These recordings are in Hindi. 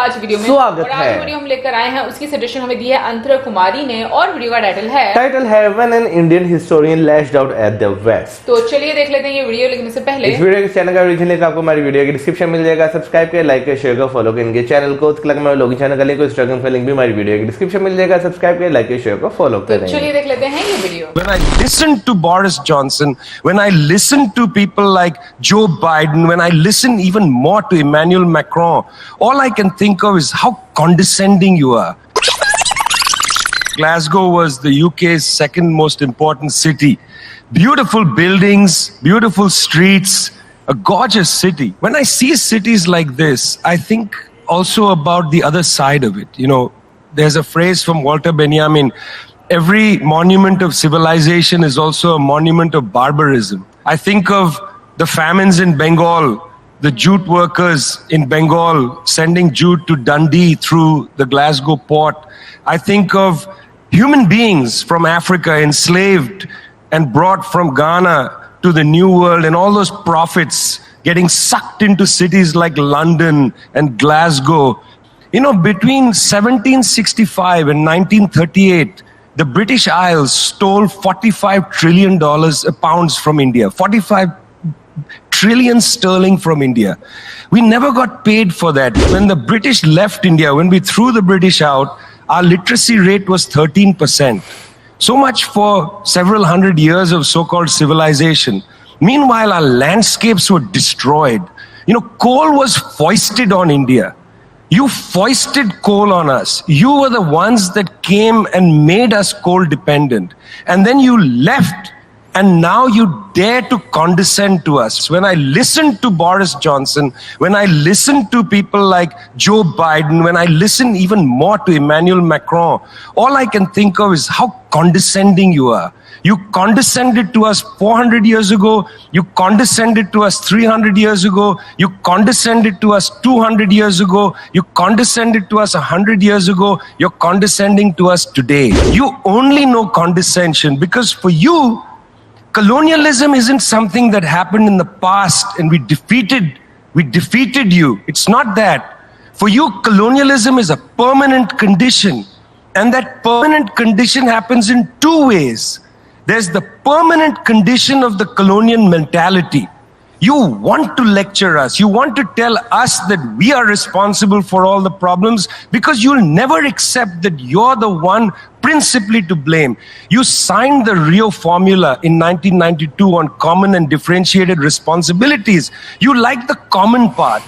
आपका आज वीडियो में स्वागत और आज है। वीडियो हम लेकर आए हैं, उसकी सजेशन हमें दी है अंतरा कुमारी ने और वीडियो का टाइटल है When an Indian historian lashed out at the West। तो चलिए देख लेते हैं ये वीडियो, लेकिन इससे पहले इस वीडियो के चैनल का ओरिजिन लिंक आपको हमारी वीडियो के डिस्क्रिप्शन मिल जाएगा। सब्सक्राइब करें, लाइक करें, शेयर करें, फॉलो करें इनके चैनल को। उसके अलावा लोग चैनल का लिंक, इंस्टाग्राम का लिंक भी हमारी वीडियो के डिस्क्रिप्शन मिल जाएगा। सब्सक्राइब करें, लाइक करें, शेयर करें, फॉलो करें। चलिए देख लेते हैं ये video. When I listen to Boris Johnson, when I listen to people like Joe Biden, when I listen even more to Emmanuel Macron, all I can think of is how condescending you are. Glasgow was the UK's second most important city. Beautiful buildings, beautiful streets, a gorgeous city. When I see cities like this, I think also about the other side of it. You know, there's a phrase from Walter Benjamin, every monument of civilization is also a monument of barbarism. I think of the famines in Bengal, the jute workers in Bengal sending jute to Dundee through the Glasgow port. I think of human beings from Africa enslaved and brought from Ghana to the New World, and all those prophets getting sucked into cities like London and Glasgow. You know, between 1765 and 1938, the British Isles stole $45 trillion pounds from India. 45 trillion sterling from India. We never got paid for that. When the British left India, when we threw the British out, our literacy rate was 13%. So much for several hundred years of so-called civilization. Meanwhile, our landscapes were destroyed. You know, coal was foisted on India. You foisted coal on us. You were the ones that came and made us coal dependent. And then you left, and now you dare to condescend to us. When I listen to Boris Johnson, when I listen to people like Joe Biden, when I listen even more to Emmanuel Macron, all I can think of is how condescending you are. You condescended to us 400 years ago. You condescended to us 300 years ago. You condescended to us 200 years ago. You condescended to us 100 years ago. You're condescending to us today. You only know condescension because for you, colonialism isn't something that happened in the past and we defeated you. It's not that. For you, colonialism is a permanent condition. And that permanent condition happens in two ways. There's the permanent condition of the colonial mentality. You want to lecture us. You want to tell us that we are responsible for all the problems because you'll never accept that you're the one principally to blame. You signed the Rio Formula in 1992 on common and differentiated responsibilities. You like the common part.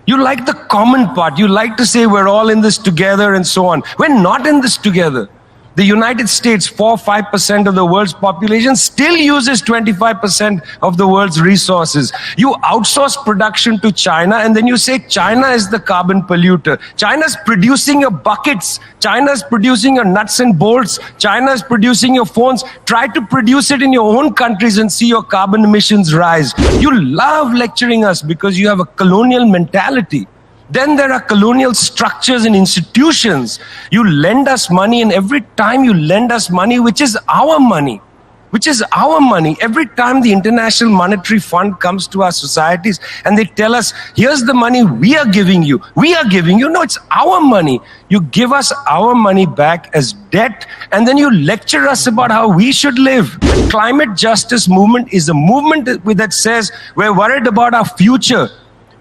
You like the common part. You like to say we're all in this together and so on. We're not in this together. The United States, 4-5% of the world's population, still uses 25% of the world's resources. You outsource production to China and then you say China is the carbon polluter. China's producing your buckets. China's producing your nuts and bolts. China's producing your phones. Try to produce it in your own countries and see your carbon emissions rise. You love lecturing us because you have a colonial mentality. Then there are colonial structures and institutions. You lend us money, and every time you lend us money, which is our money, every time the International Monetary Fund comes to our societies and they tell us, here's the money we are giving you. No, it's our money. You give us our money back as debt, and then you lecture us about how we should live. The climate justice movement is a movement that says we're worried about our future.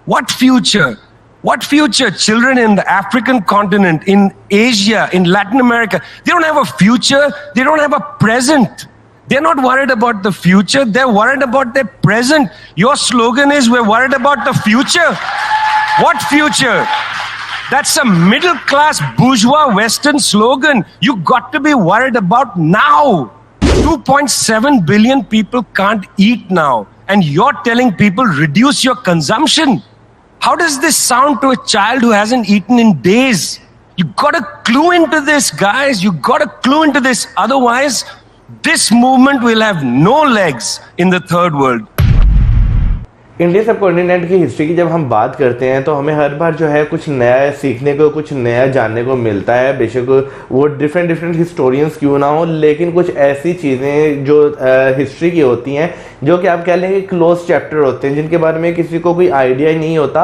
What future? What future? Children in the African continent, in Asia, in Latin America, they don't have a future. They don't have a present. They're not worried about the future. They're worried about their present. Your slogan is, we're worried about the future. What future? That's a middle-class bourgeois Western slogan. You got to be worried about now. 2.7 billion people can't eat now. And you're telling people, reduce your consumption. How does this sound to a child who hasn't eaten in days? You gotta clue into this, guys. You gotta clue into this. Otherwise, this movement will have no legs in the third world. India सब कॉन्टिनेंट की हिस्ट्री की जब हम बात करते हैं तो हमें हर बार जो है कुछ नया सीखने को, कुछ नया जानने को मिलता है। बेशक वो डिफरेंट हिस्टोरियंस क्यों ना हो, लेकिन कुछ ऐसी चीज़ें जो हिस्ट्री की होती हैं जो कि आप कह लेंगे क्लोज चैप्टर होते हैं, जिनके बारे में किसी को कोई आइडिया ही नहीं होता,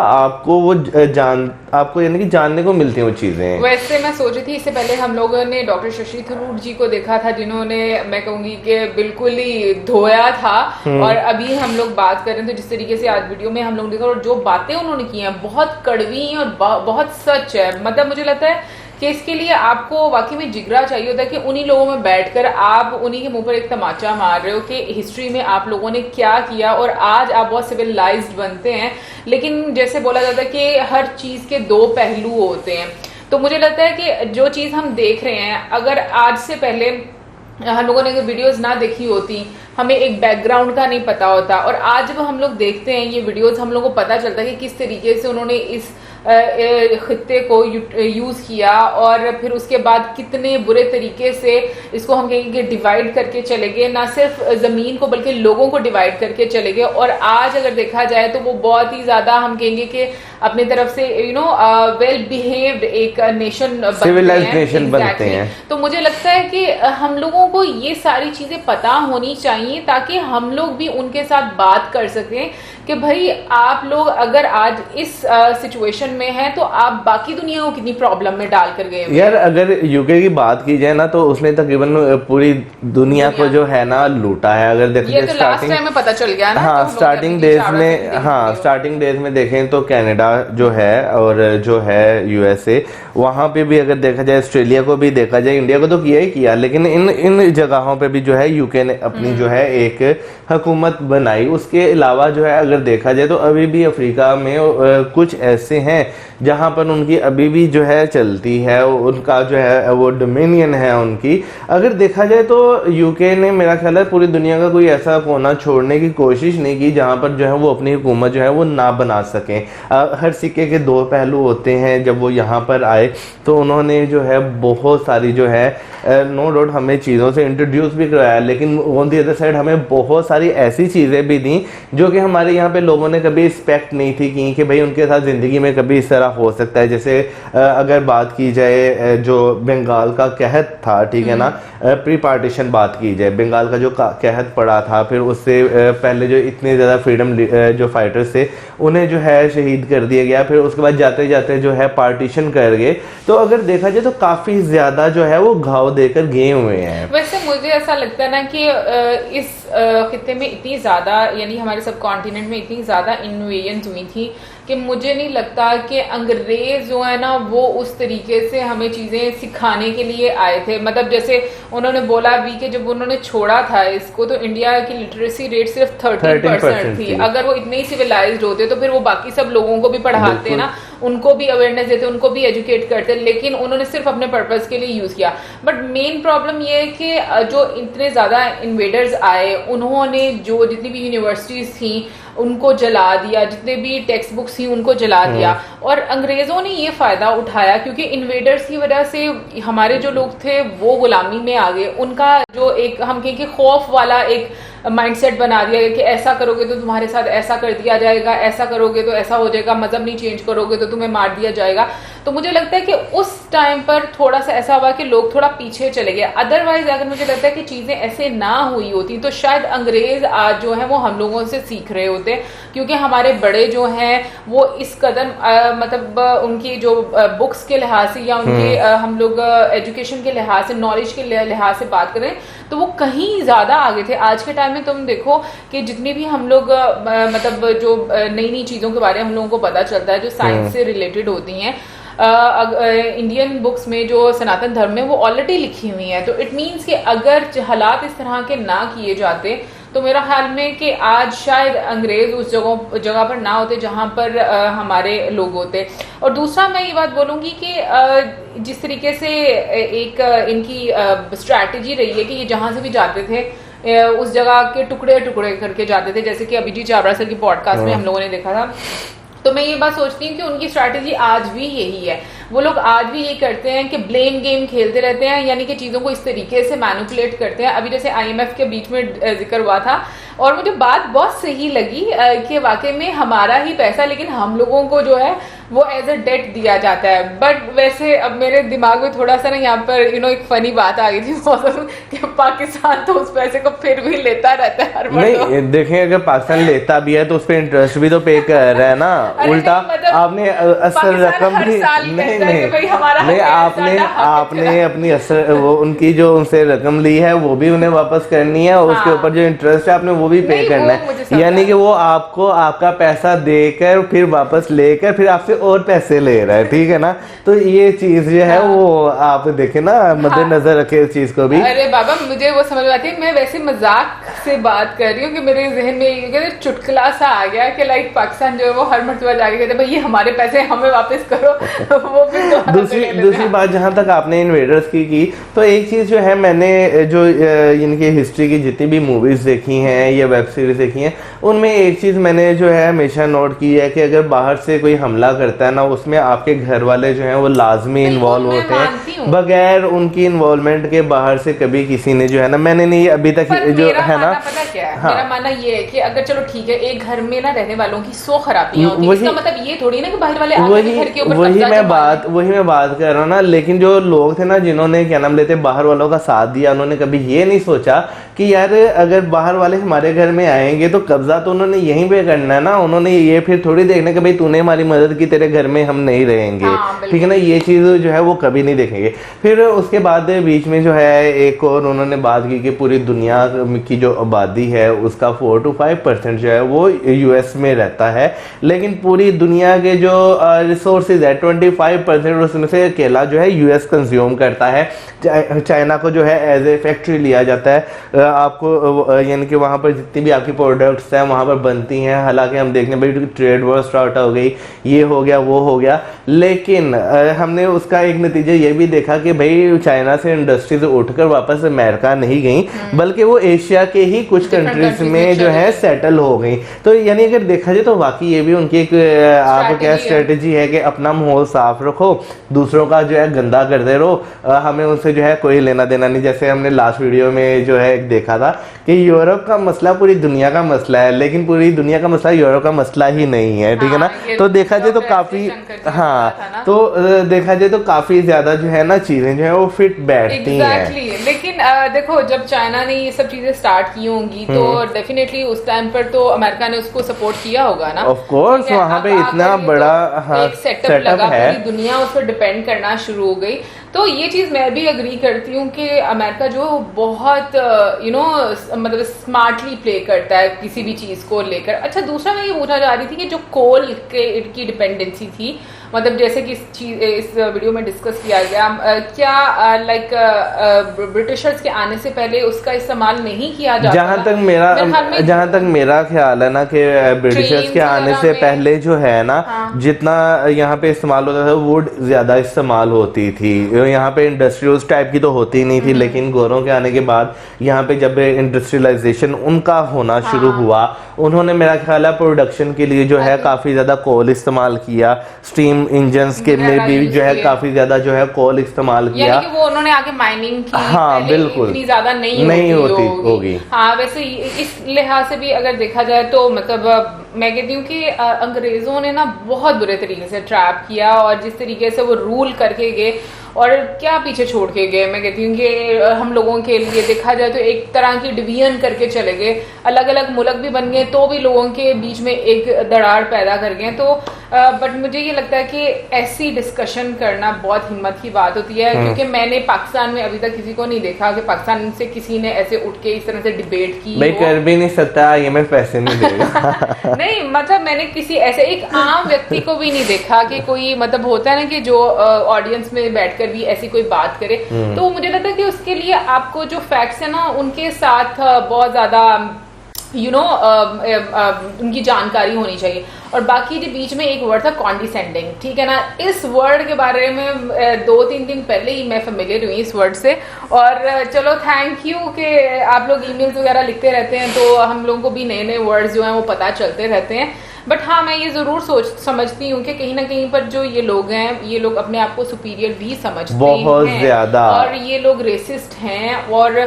आपको यानी कि जानने को मिलती हैं वो चीज़ें। वैसे मैं सोच रही थी, इससे पहले हम लोगों ने डॉक्टर शशि थरूर जी को देखा था, जिन्होंने मैं कहूंगी कि बिल्कुल ही धोया था, और अभी हम लोग बात कर रहे थे जिस तरीके से आज वीडियो में हम लोग देखा, और जो बातें उन्होंने की हैं बहुत कड़वी और बहुत सच है। मतलब मुझे लगता है कि इसके लिए आपको वाकई में जिगरा चाहिए होता है कि उन्हीं लोगों में बैठकर आप उन्हीं के मुंह पर एक तमाचा मार रहे हो कि हिस्ट्री में आप लोगों ने क्या किया, और आज आप बहुत सिविलाइज्ड बनते हैं। लेकिन जैसे बोला जाता है कि हर चीज के दो पहलू होते हैं, तो मुझे लगता है कि जो चीज हम देख रहे हैं, अगर आज से पहले हम लोगों ने वीडियोस ना देखी होती, हमें एक बैकग्राउंड का नहीं पता होता, और आज जब हम लोग देखते हैं ये वीडियोस, हम लोगों को पता चलता है कि किस तरीके से उन्होंने इस खित्ते को यूज किया, और फिर उसके बाद कितने बुरे तरीके से इसको हम कहेंगे डिवाइड करके चले गए, ना सिर्फ जमीन को बल्कि लोगों को डिवाइड करके चले गए। और आज अगर देखा जाए तो वो बहुत ही ज्यादा हम कहेंगे कि अपनी तरफ से वेल बिहेव्ड एक नेशन, सिविलाइज्ड नेशन बनते हैं। तो मुझे लगता है कि हम लोगों को ये सारी चीजें पता होनी चाहिए, ताकि हम लोग भी उनके साथ बात कर सकें कि भाई आप लोग अगर आज इस सिचुएशन में हैं तो आप बाकी दुनिया को कितनी प्रॉब्लम में डाल कर गए। यार अगर यूके की बात की जाए ना तो उसने तकरीबन पूरी दुनिया को जो है ना लूटा है। अगर देखें ये तो लास्ट टाइम में पता चल गया ना। हाँ, तो स्टार्टिंग डेज में देखें तो कनाडा जो है और जो है यूएसए, वहां पे भी अगर देखा जाए, ऑस्ट्रेलिया को भी देखा जाए, इंडिया को तो किया ही किया, लेकिन इन जगहों पे भी जो है यूके ने अपनी जो है एक हुकूमत बनाई। उसके अलावा जो है अगर देखा जाए तो अभी भी अफ्रीका में कुछ ऐसे हैं जहां पर उनकी अभी भी जो है चलती है, उनका जो है वो डोमिनियन है उनकी। अगर देखा जाए तो यूके ने मेरा ख्याल है पूरी दुनिया का कोई ऐसा कोना छोड़ने की कोशिश नहीं की जहां पर जो है वो अपनी हुकूमत जो है वो ना बना सकें। हर सिक्के के दो पहलू होते हैं। जब वो यहाँ पर आए तो उन्होंने जो है बहुत सारी जो है नो डाउट हमें चीज़ों से इंट्रोड्यूस भी करवाया, लेकिन ऑन दी अदर साइड हमें बहुत सारी ऐसी चीज़ें भी दी जो कि हमारे यहाँ पे लोगों ने कभी एक्सपेक्ट नहीं थी कि भाई उनके साथ ज़िंदगी में कभी इस तरह हो सकता है। जैसे अगर बात की जाए जो बंगाल का कहत था, ठीक है ना, प्री पार्टीशन बात की जाए, बंगाल का जो कहत पड़ा था, फिर उससे पहले जो इतने ज़्यादा फ्रीडम जो फाइटर्स थे उन्हें जो है शहीद कर दिया गया, फिर उसके बाद जाते जाते जो है पार्टीशन कर गए। तो अगर देखा जाए तो काफ़ी ज़्यादा जो है वो घाव देकर गए हुए हैं। वैसे मुझे ऐसा लगता है ना कि इस खित्ते में इतनी ज्यादा, यानी हमारे सब कॉन्टिनेंट में इतनी ज्यादा इन्वेजन हुई थी कि मुझे नहीं लगता कि अंग्रेज जो है ना वो उस तरीके से हमें चीजें सिखाने के लिए आए थे। मतलब जैसे उन्होंने बोला भी कि जब उन्होंने छोड़ा था इसको तो इंडिया की लिटरेसी रेट सिर्फ 13% थी। अगर वो इतने ही सिविलाइज्ड होते तो फिर वो बाकी सब लोगों को भी पढ़ाते ना, उनको भी अवेयरनेस देते, उनको भी एजुकेट करते, लेकिन उन्होंने सिर्फ अपने पर्पस के लिए यूज किया। बट मेन प्रॉब्लम ये है कि जो इतने ज्यादा इन्वेडर्स आए उन्होंने जो जितनी भी यूनिवर्सिटीज थी उनको जला दिया, जितने भी टेक्स्ट बुक्स थी उनको जला दिया, और अंग्रेजों ने ये फायदा उठाया क्योंकि इन्वेडर्स की वजह से हमारे जो लोग थे वो गुलामी में आ गए। उनका जो एक हम कहें कि खौफ वाला एक माइंडसेट बना दिया कि ऐसा करोगे तो तुम्हारे साथ ऐसा कर दिया जाएगा, ऐसा करोगे तो ऐसा हो जाएगा, मजहब नहीं चेंज करोगे तो तुम्हें मार दिया जाएगा। तो मुझे लगता है कि उस टाइम पर थोड़ा सा ऐसा हुआ कि लोग थोड़ा पीछे चले गए। अदरवाइज अगर मुझे लगता है कि चीजें ऐसे ना हुई होती तो शायद अंग्रेज आज जो है वो हम लोगों से सीख रहे होते, क्योंकि हमारे बड़े जो हैं वो इस कदम मतलब उनकी जो बुक्स के लिहाज से या उनके हम लोग एजुकेशन के लिहाज से, नॉलेज के लिहाज से बात करें तो वो कहीं ज्यादा आगे थे। आज के टाइम में तुम देखो कि जितनी भी हम लोग मतलब जो नई नई चीजों के बारे में हम लोगों को पता चलता है जो साइंस से रिलेटेड होती हैं, इंडियन बुक्स में जो सनातन धर्म में वो ऑलरेडी लिखी हुई है। तो इट मीन्स कि अगर हालात इस तरह के ना किए जाते तो मेरा ख्याल में कि आज शायद अंग्रेज उस जगह पर ना होते जहां पर हमारे लोग होते। और दूसरा मैं ये बात बोलूंगी कि जिस तरीके से एक इनकी स्ट्रैटेजी रही है कि ये जहां से भी जाते थे उस जगह के टुकड़े टुकड़े करके जाते थे, जैसे कि अभिजीत चावड़ा सर की पॉडकास्ट में हम लोगों ने देखा था। तो मैं ये बात सोचती हूँ कि उनकी स्ट्रैटेजी आज भी यही है। वो लोग आज भी ये करते हैं कि ब्लेम गेम खेलते रहते हैं, यानी कि चीज़ों को इस तरीके से मैनिपुलेट करते हैं। अभी जैसे IMF के बीच में जिक्र हुआ था, और मुझे बात बहुत सही लगी कि वाकई में हमारा ही पैसा, लेकिन हम लोगों को जो है वो एज अ डेट दिया जाता है। बट वैसे अब मेरे दिमाग में थोड़ा सा ना यहाँ पर एक फनी बात आ गई थी कि पाकिस्तान तो उस पैसे को फिर भी लेता रहता है हर नहीं, देखें अगर पाकिस्तान लेता भी है तो उस पर इंटरेस्ट भी तो पे कर रहा है ना। उल्टा मतलब आपने असल रकम भी नहीं आपने अपनी असल वो उनकी जो उनसे रकम ली है वो भी उन्हें वापस करनी है, और उसके ऊपर जो इंटरेस्ट है आपने वो भी पे करना है। यानी कि वो आपको आपका पैसा देकर फिर वापस लेकर फिर आपसे और पैसे ले रहा है, ठीक है ना। तो ये चीज जो है वो आप देखे ना, मद्देनजर रखे इस चीज को भी। अरे बाबा मुझे वो समझ आती है, मैं वैसे मजाक से बात कर रही हूँ कि मेरे जहन में चुटकुला सा आ गया कि लाइक पाकिस्तान जो है वो हर मर्तबा जाके कहते भाई ये हमारे पैसे हमें वापस करो। वो फिर दूसरी बात जहां तक आपने इन्वेडर्स की तो एक चीज जो है, मैंने जो इनकी हिस्ट्री की जितनी भी मूवीज देखी हैं या वेब सीरीज देखी हैं, उनमें एक चीज मैंने जो है हमेशा नोट की है कि अगर बाहर से कोई हमला करता है ना, उसमें आपके घर वाले जो हैं वो लाजमी इन्वॉल्व होते हैं। बगैर उनकी इन्वॉल्वमेंट के बाहर से कभी किसी ने जो है ना, मैंने नहीं अभी तक जो है ना, पता क्या है मेरा मानना ये है कि अगर चलो ठीक है एक घर में ना रहने वालों की 100 खराबियां होती है, इसका मतलब ये थोड़ी ना कि बाहर वाले आके घर के ऊपर वही मैं बात कर रहा हूँ ना। लेकिन जो लोग थे ना जिन्होंने क्या नाम लेते बाहर वालों का साथ दिया, उन्होंने कभी ये नहीं सोचा कि यार अगर बाहर वाले हमारे घर में आएंगे तो कब्जा तो उन्होंने यहीं पे करना है ना। उन्होंने ये फिर थोड़ी देखना कि भाई तूने हमारी मदद की, तेरे घर में हम नहीं रहेंगे, ठीक है ना। ये चीज जो है वो कभी नहीं देखेंगे। फिर उसके बाद बीच में जो है एक और उन्होंने बात की कि पूरी दुनिया की जो आबादी है उसका 4 to 5% जो है वो US में रहता है, लेकिन पूरी दुनिया के जो रिसोर्सेज है 25% उसमें से अकेला जो है US कंज्यूम करता है। चाइना को जो है एज ए फैक्ट्री लिया जाता है। आपको यानी कि वहाँ पर जितनी भी आपकी प्रोडक्ट्स हैं वहाँ पर बनती हैं। हालांकि हम देखने भाई ट्रेड वॉर स्टार्ट हो गई, ये हो गया वो हो गया, लेकिन हमने उसका एक नतीजा ये भी देखा कि भाई चाइना से इंडस्ट्रीज उठकर वापस अमेरिका नहीं गई, बल्कि वो एशिया के ही कुछ कंट्रीज में जो है सेटल हो गई। तो यानी अगर देखा जाए तो वाकई ये भी उनकी एक आप क्या स्ट्रेटेजी है कि अपना माहौल साफ रखो, दूसरों का जो है गंदा करते रहो, हमें उनसे जो है कोई लेना देना नहीं। जैसे हमने लास्ट वीडियो में जो है देखा था कि यूरोप का मसला पूरी दुनिया का मसला है, लेकिन पूरी दुनिया का मसला यूरोप का मसला ही नहीं है, ठीक है ना। तो देखा जाए तो काफी तो देखा जाए तो काफी ज्यादा जो है ना चीजें जो है वो फिट बैठती हैं। लेकिन देखो जब चाइना ने ये सब चीजें स्टार्ट की होंगी तो डेफिनेटली उस टाइम पर तो अमेरिका ने उसको सपोर्ट किया होगा ना। ऑफ कोर्स वहां पे इतना बड़ा एक सेटअप लगा, पूरी दुनिया उस पर डिपेंड करना शुरू हो गई। तो ये चीज मैं भी अग्री करती हूँ कि अमेरिका जो बहुत मतलब स्मार्टली प्ले करता है किसी भी चीज को लेकर। अच्छा दूसरा मैं ये पूछना चाह रही थी कि जो कोल की डिपेंडेंसी थी, मतलब जैसे कि इस वीडियो में डिस्कस किया गया, क्या लाइक ब्रिटिशर्स के आने से पहले उसका इस्तेमाल नहीं किया जाता? जहां तक मेरा ख्याल है ना कि ब्रिटिशर्स के आने से पहले जो है ना जितना यहाँ पे इस्तेमाल होता था वुड ज्यादा इस्तेमाल होती थी। यहाँ पे इंडस्ट्री उस टाइप की तो होती नहीं थी, लेकिन गोरों के आने के बाद यहाँ पे जब इंडस्ट्रियलाइजेशन उनका होना शुरू हुआ, उन्होंने मेरा ख्याल है प्रोडक्शन के लिए जो है काफी ज्यादा कोल इस्तेमाल किया। स्टीम इंजन्स के में भी जो है काफी ज्यादा जो है कोल इस्तेमाल किया। यानी कि वो उन्होंने आगे माइनिंग की, हाँ बिल्कुल इतनी ज्यादा नहीं होती होगी। हाँ वैसे इस लिहाज से भी अगर देखा जाए तो मतलब मैं कहती हूँ कि अंग्रेजों ने ना बहुत बुरे तरीके से ट्रैप किया, और जिस तरीके से वो रूल करके गए और क्या पीछे छोड़ के गए। मैं कहती हूँ कि हम लोगों के लिए देखा जाए तो एक तरह की डिवीजन करके चले गए, अलग अलग मुल्क भी बन गए तो भी लोगों के बीच में एक दरार पैदा कर गए। तो बट मुझे ये लगता है कि ऐसी डिस्कशन करना बहुत हिम्मत की बात होती है, क्योंकि मैंने पाकिस्तान में अभी तक किसी को नहीं देखा कि पाकिस्तान से किसी ने ऐसे उठ के इस तरह से डिबेट की। भाई कर भी नहीं सकता, IMF पैसे नहीं देगा। नहीं मतलब मैंने किसी ऐसे एक आम व्यक्ति को भी नहीं देखा कि कोई मतलब होता है ना कि जो ऑडियंस में बैठकर भी ऐसी कोई बात करे। तो मुझे लगता है कि उसके लिए आपको जो फैक्ट्स है ना उनके साथ बहुत ज्यादा उनकी जानकारी होनी चाहिए। और बाकी जो बीच में एक वर्ड था कॉन्डिसेंडिंग, ठीक है ना, इस वर्ड के बारे में 2-3 दिन पहले ही मैं फेमिलियर हुई इस वर्ड से। और चलो थैंक यू कि आप लोग ईमेल्स वगैरह लिखते रहते हैं तो हम लोगों को भी नए नए वर्ड्स जो हैं वो पता चलते रहते हैं। बट हाँ, मैं ये जरूर समझती हूँ कि कहीं ना कहीं पर जो ये लोग हैं, ये लोग अपने आप को सुपीरियर भी समझते बहुत हैं ज्यादा, और ये लोग रेसिस्ट हैं। और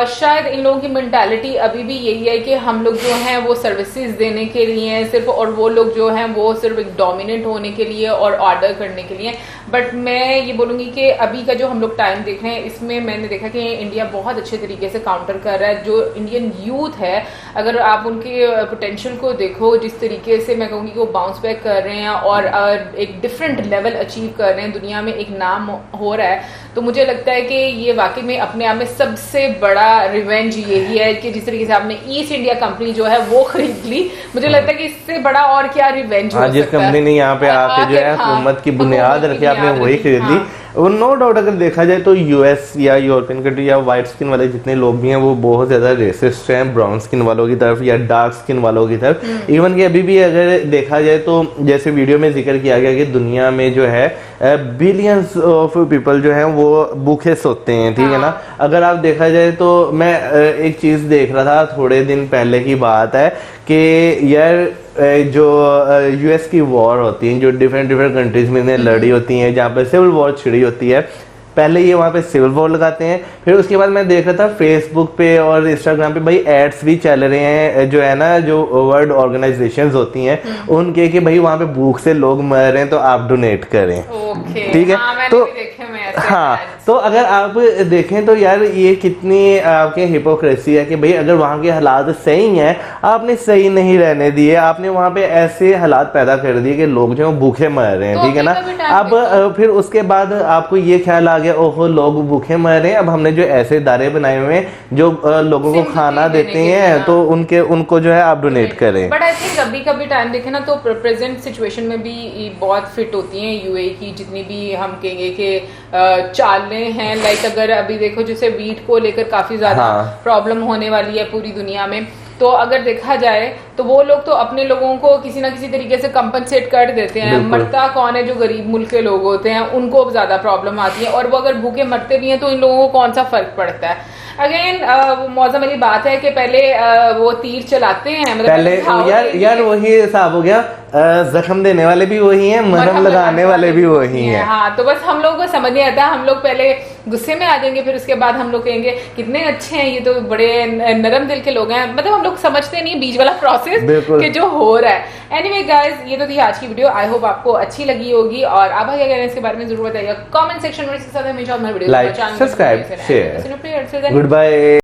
शायद इन लोगों की मेंटालिटी अभी भी यही है कि हम लोग जो हैं वो सर्विसेज देने के लिए हैं सिर्फ, और वो लोग जो हैं वो सिर्फ एक डोमिनेंट होने के लिए और ऑर्डर करने के लिए। बट मैं ये बोलूँगी कि अभी का जो हम लोग टाइम देख रहे हैं, इसमें मैंने देखा कि इंडिया बहुत अच्छे तरीके से काउंटर कर रहा है। जो इंडियन यूथ है, अगर आप उनके पोटेंशियल को देखो, जिस तरीके से मैं कहूँगी कि वो बाउंस बैक कर रहे हैं और एक डिफरेंट लेवल अचीव कर रहे हैं, दुनिया में एक नाम हो रहा है, तो मुझे लगता है कि ये वाकई में अपने आप में सबसे बड़ा रिवेंज यही है कि जिस तरीके से आपने ईस्ट इंडिया कंपनी जो है वो खरीद ली, मुझे लगता है कि इससे बड़ा और क्या रिवेंज हो सकता है। जिस कंपनी ने यहाँ पे आके जो है हुकूमत की बुनियाद रखी, आपने वही खरीद ली। और नो डाउट अगर देखा जाए तो यूएस या यूरोपियन कंट्री या वाइट स्किन वाले जितने लोग भी हैं वो बहुत ज़्यादा रेसिस्ट हैं ब्राउन स्किन वालों की तरफ या डार्क स्किन वालों की तरफ। इवन कि अभी भी अगर देखा जाए तो जैसे वीडियो में जिक्र किया गया कि दुनिया में जो है बिलियंस ऑफ पीपल जो हैं वो भूखे सोते हैं, ठीक है ना। अगर आप देखा जाए तो मैं एक चीज़ देख रहा था, थोड़े दिन पहले की बात है कि यार जो यूएस की वॉर होती है, जो डिफरेंट कंट्रीज में लड़ी होती हैं, जहाँ पे सिविल वॉर छिड़ी होती है, पहले ये वहाँ पे सिविल वॉर लगाते हैं, फिर उसके बाद मैं देख रहा था फेसबुक पे और इंस्टाग्राम पे भाई एड्स भी चल रहे हैं जो है ना, जो वर्ल्ड ऑर्गेनाइजेशंस होती हैं उनके, कि भाई वहाँ पे भूख से लोग मर रहे हैं तो आप डोनेट करें। ठीक है, हाँ, तो हाँ, तो अगर आप देखें तो यार ये कितनी आपके हिपोक्रेसी है कि भाई अगर वहाँ के हालात सही हैं, आपने सही नहीं रहने दिए, आपने वहाँ पे ऐसे हालात पैदा कर दिए कि लोग जो भूखे मर रहे हैं, तो ठीक है ना। अब फिर उसके बाद आपको ये ख्याल आ गया, ओहो लोग भूखे मर रहे हैं, अब हमने जो ऐसे इदारे बनाए हुए हैं जो लोगों को खाना देते हैं तो उनको जो है आप डोनेट करें। बट आई थिंक कभी कभी टाइम देखे ना तो प्रेजेंट सिचुएशन में भी बहुत फिट होती हैं यूएई की जितनी भी हम कहेंगे कि चालें हैं। लाइक अगर अभी देखो जैसे वीट को लेकर काफी ज्यादा प्रॉब्लम होने वाली है पूरी दुनिया में, तो अगर देखा जाए तो वो लोग तो अपने लोगों को किसी ना किसी तरीके से कंपनसेट कर देते हैं। मरता कौन है? जो गरीब मुल्क के लोग होते हैं उनको ज्यादा प्रॉब्लम आती है, और वो अगर भूखे मरते भी हैं तो इन लोगों को कौन सा फर्क पड़ता है। अगेन वो मौसम वाली बात है कि पहले वो तीर चलाते हैं, मतलब पहले यार वही हिसाब हो गया, जख्म देने वाले भी वही हैं, मरहम लगाने वाले भी वही हैं। हाँ, तो बस हम लोगों को समझ नहीं आता, हम लोग पहले गुस्से में आ जाएंगे, फिर उसके बाद हम लोग कहेंगे कितने अच्छे हैं ये, तो बड़े नरम दिल के लोग हैं। मतलब हम लोग समझते नहीं बीच वाला प्रोसेस कि जो हो रहा है। एनीवे गाइस, ये तो थी आज की वीडियो। आई होप आपको अच्छी लगी होगी, और आप क्या कह रहे हैं इसके बारे में जरूर बताइएगा कमेंट सेक्शन में। इसके साथ हमेशा हमारे video like, subscribe, share, good bye.